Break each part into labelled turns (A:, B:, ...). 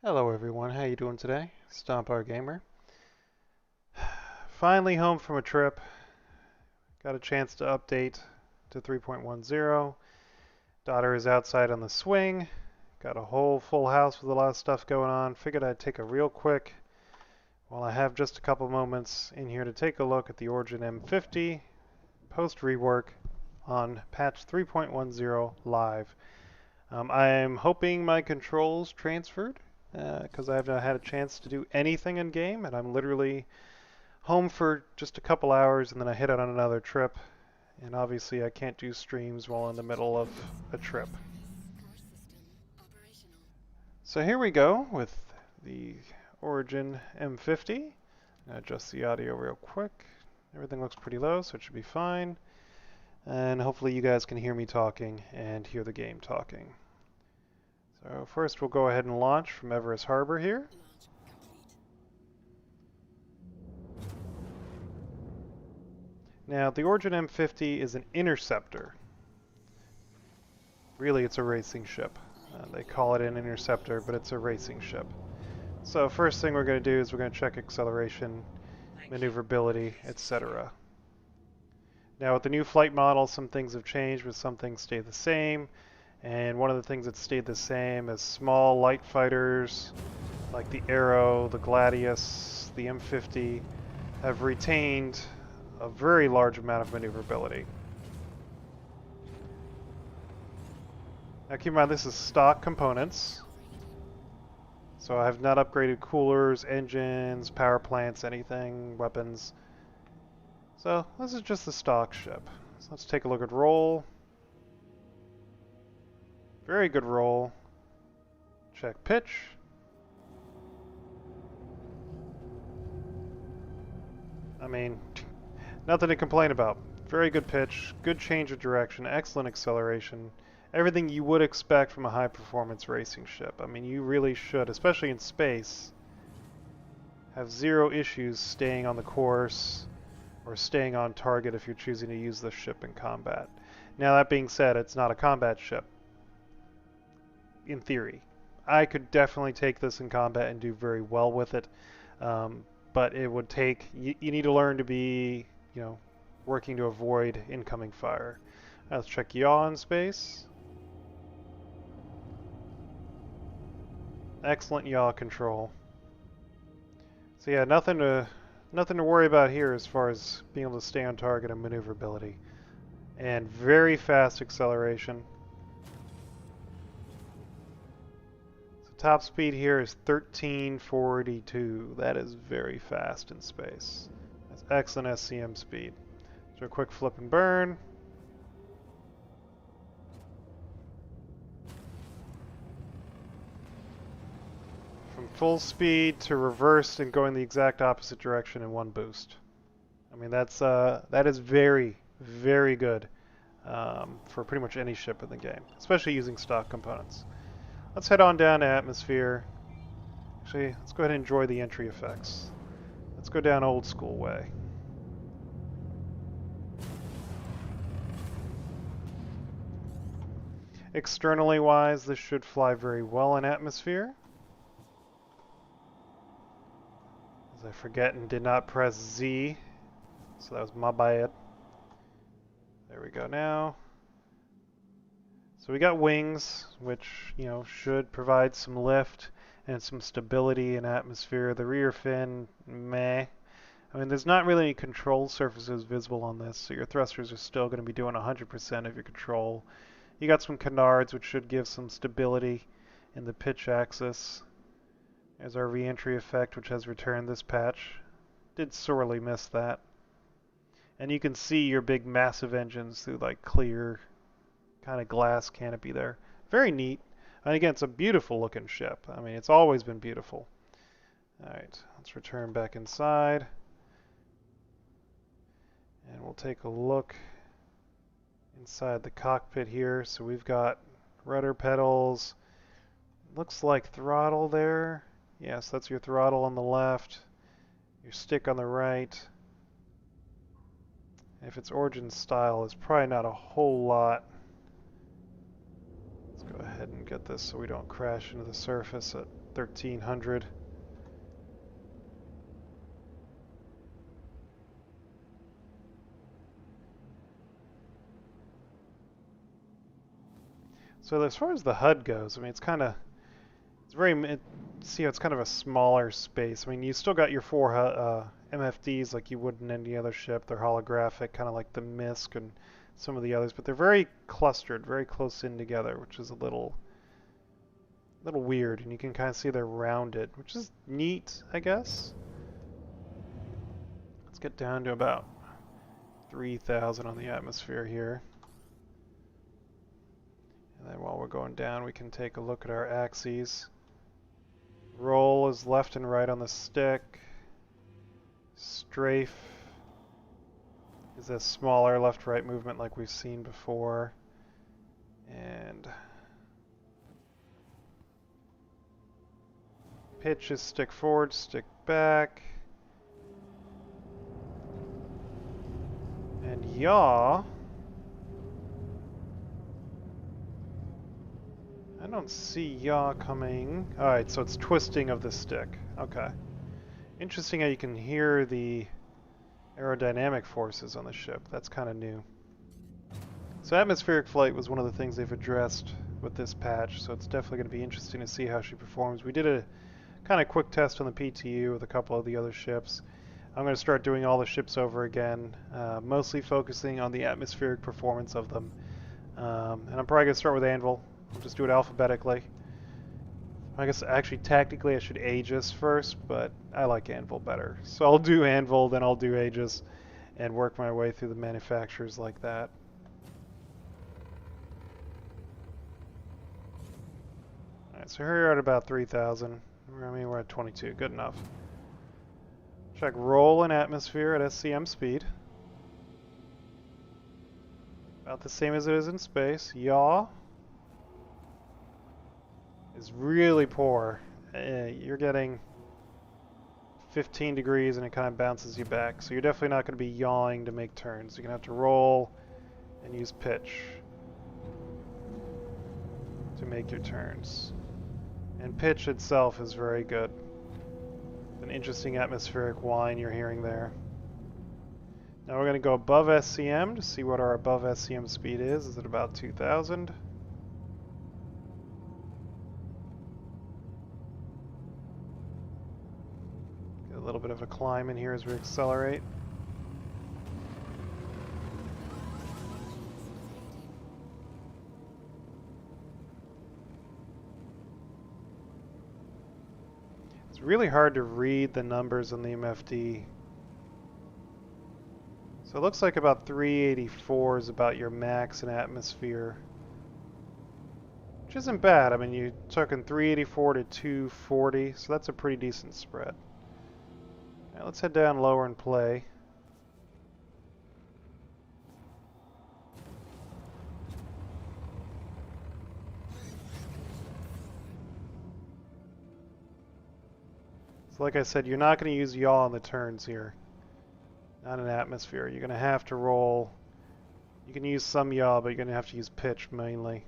A: Hello everyone, how you doing today? Stomp our gamer. Finally home from a trip. Got a chance to update to 3.10. Daughter is outside on the swing. Got a whole full house with a lot of stuff going on. Figured I'd take a real quick, while I have just a couple moments in here, to take a look at the Origin M50 post rework on patch 3.10 live. I'm hoping my controls transferred because I have not had a chance to do anything in game, and I'm literally home for just a couple hours and then I head out on another trip. And obviously I can't do streams while in the middle of a trip. So here we go with the Origin M50. Adjust the audio real quick. Everything looks pretty low, so it should be fine. And hopefully you guys can hear me talking and hear the game talking. So first we'll go ahead and launch from Everest Harbor here. Now the Origin M50 is an interceptor. Really it's a racing ship. They call it an interceptor, but it's a racing ship. So first thing we're going to do is we're going to check acceleration, maneuverability, etc. Now with the new flight model, some things have changed, but some things stay the same. And one of the things that stayed the same is small light fighters like the Arrow, the Gladius, the M50 have retained a very large amount of maneuverability. Now keep in mind this is stock components, so I have not upgraded coolers, engines, power plants, anything, weapons. So this is just the stock ship. So let's take a look at roll. Very good roll. Check pitch. I mean, nothing to complain about. Very good pitch, good change of direction, excellent acceleration. Everything you would expect from a high-performance racing ship. I mean, you really should, especially in space, have zero issues staying on the course or staying on target if you're choosing to use the ship in combat. Now, that being said, it's not a combat ship, in theory. I could definitely take this in combat and do very well with it, but it would take, you need to learn to be, working to avoid incoming fire. Let's check yaw in space. Excellent yaw control. So yeah, nothing to worry about here as far as being able to stay on target and maneuverability. And very fast acceleration. So top speed here is 1342. That is very fast in space. That's excellent SCM speed. So a quick flip and burn. From full speed to reversed and going the exact opposite direction in one boost. I mean, that is very, very good for pretty much any ship in the game, especially using stock components. Let's head on down to atmosphere. Actually, let's go ahead and enjoy the entry effects. Let's go down old school way. Externally wise, this should fly very well in atmosphere. As I forget and did not press Z, so that was my bad. There we go now. So we got wings, which, should provide some lift and some stability in atmosphere. The rear fin, meh. I mean, there's not really any control surfaces visible on this, so your thrusters are still going to be doing 100% of your control. You got some canards, which should give some stability in the pitch axis. There's our re-entry effect, which has returned this patch. Did sorely miss that. And you can see your big massive engines through like clear kind of glass canopy there. Very neat. And again, it's a beautiful looking ship. I mean, it's always been beautiful. Alright, let's return back inside. And we'll take a look inside the cockpit here. So we've got rudder pedals. Looks like throttle there. Yes, that's your throttle on the left. Your stick on the right. If it's Origin style, there's probably not a whole lot. Let's go ahead and get this so we don't crash into the surface at 1300. So as far as the HUD goes, I mean, it's kind of, see how it's kind of a smaller space. I mean, you still got your four MFDs like you would in any other ship. They're holographic, kind of like the MISC and some of the others, but they're very clustered, very close in together, which is a little weird. And you can kind of see they're rounded, which is neat, I guess. Let's get down to about 3,000 on the atmosphere here. And then while we're going down, we can take a look at our axes. Roll is left and right on the stick. Strafe is a smaller left-right movement like we've seen before. And pitch is stick forward, stick back. And yaw, I don't see yaw coming. Alright, so it's twisting of the stick. Okay. Interesting how you can hear the aerodynamic forces on the ship. That's kind of new. So atmospheric flight was one of the things they've addressed with this patch, so it's definitely going to be interesting to see how she performs. We did a kind of quick test on the PTU with a couple of the other ships. I'm going to start doing all the ships over again, mostly focusing on the atmospheric performance of them. And I'm probably going to start with Anvil. I'll just do it alphabetically. I guess actually technically I should Aegis first, but I like Anvil better. So I'll do Anvil, then I'll do Aegis, and work my way through the manufacturers like that. Alright, so here we're at about 3,000. I mean, we're at 22. Good enough. Check roll in atmosphere at SCM speed. About the same as it is in space. Yaw is really poor. You're getting 15 degrees and it kind of bounces you back. So you're definitely not going to be yawing to make turns. You're going to have to roll and use pitch to make your turns. And pitch itself is very good. An interesting atmospheric whine you're hearing there. Now we're going to go above SCM to see what our above SCM speed is. Is it about 2,000? Get a little bit of a climb in here as we accelerate. It's really hard to read the numbers on the MFD. So it looks like about 384 is about your max in atmosphere. Which isn't bad. I mean, you're talking 384 to 240, so that's a pretty decent spread. Now let's head down lower and play. So like I said, you're not going to use yaw on the turns here. Not in atmosphere. You're going to have to roll. You can use some yaw, but you're going to have to use pitch mainly.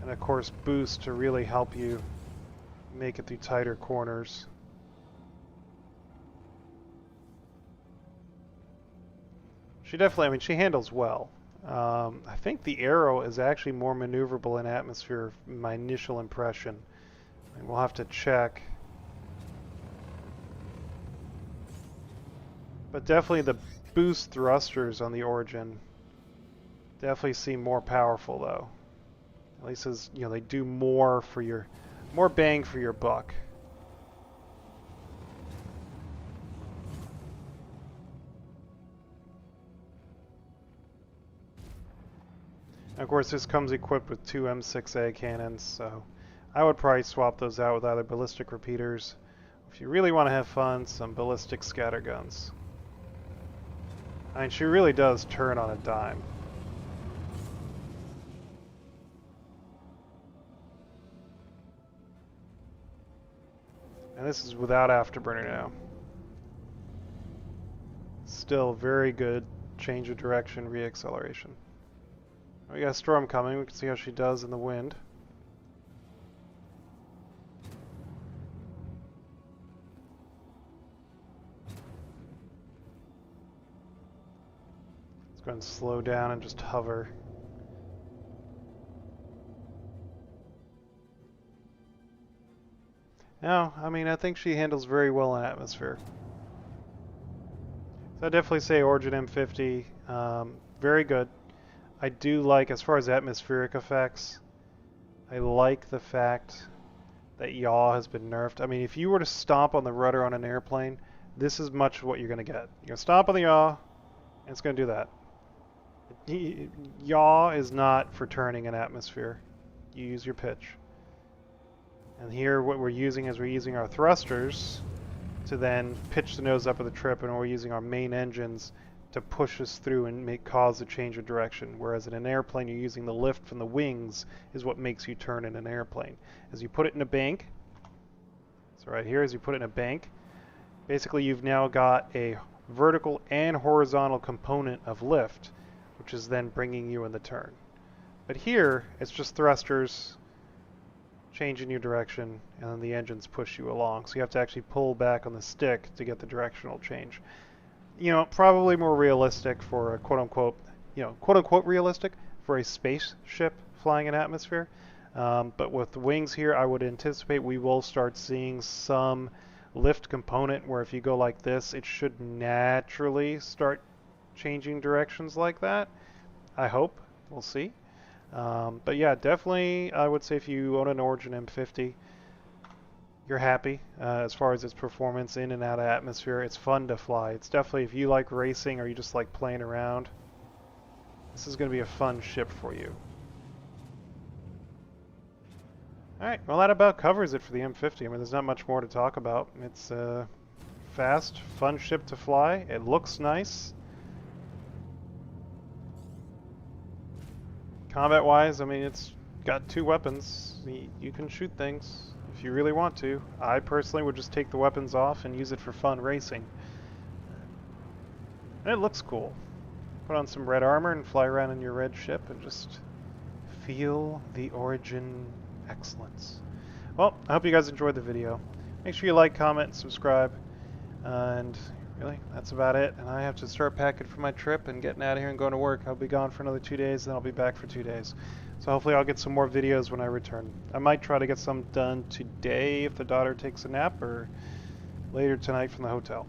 A: And of course boost to really help you make it through tighter corners. She definitely, I mean, she handles well. I think the arrow is actually more maneuverable in atmosphere, my initial impression. And we'll have to check. But definitely the boost thrusters on the Origin definitely seem more powerful though. At least as, you know, they do more for your, more bang for your buck. And of course this comes equipped with two M6A cannons, so I would probably swap those out with either ballistic repeaters. If you really want to have fun, some ballistic scatterguns. I mean, she really does turn on a dime. And this is without afterburner now. Still very good change of direction, reacceleration. We got a storm coming. We can see how she does in the wind. Let's go ahead and slow down and just hover. No, I mean, I think she handles very well in atmosphere. So I definitely say Origin M50, very good. I do like, as far as atmospheric effects, I like the fact that yaw has been nerfed. I mean, if you were to stomp on the rudder on an airplane, this is much what you're going to get. You're going to stomp on the yaw, and it's going to do that. Yaw is not for turning in atmosphere. You use your pitch. And here what we're using is we're using our thrusters to then pitch the nose up of the trip, and we're using our main engines to push us through and cause a change of direction. Whereas in an airplane, you're using the lift from the wings is what makes you turn in an airplane. As you put it in a bank, so right here, as you put it in a bank, basically you've now got a vertical and horizontal component of lift, which is then bringing you in the turn. But here, it's just thrusters changing your direction, and then the engines push you along. So you have to actually pull back on the stick to get the directional change. You know, probably more realistic for a quote-unquote, quote-unquote realistic for a spaceship flying in atmosphere. But with the wings here, I would anticipate we will start seeing some lift component where if you go like this, it should naturally start changing directions like that. I hope. We'll see. But yeah, definitely I would say if you own an Origin M50, you're happy as far as its performance in and out of atmosphere. It's fun to fly. It's definitely, if you like racing or you just like playing around, this is going to be a fun ship for you. Alright, well that about covers it for the M50. I mean, there's not much more to talk about. It's a fast, fun ship to fly. It looks nice. Combat-wise, I mean, it's got 2 weapons. You can shoot things if you really want to. I personally would just take the weapons off and use it for fun racing. And it looks cool. Put on some red armor and fly around in your red ship and just feel the Origin excellence. Well, I hope you guys enjoyed the video. Make sure you like, comment, and subscribe. And really, that's about it. And I have to start packing for my trip and getting out of here and going to work. I'll be gone for another 2 days, then I'll be back for 2 days. So hopefully I'll get some more videos when I return. I might try to get some done today if the daughter takes a nap, or later tonight from the hotel.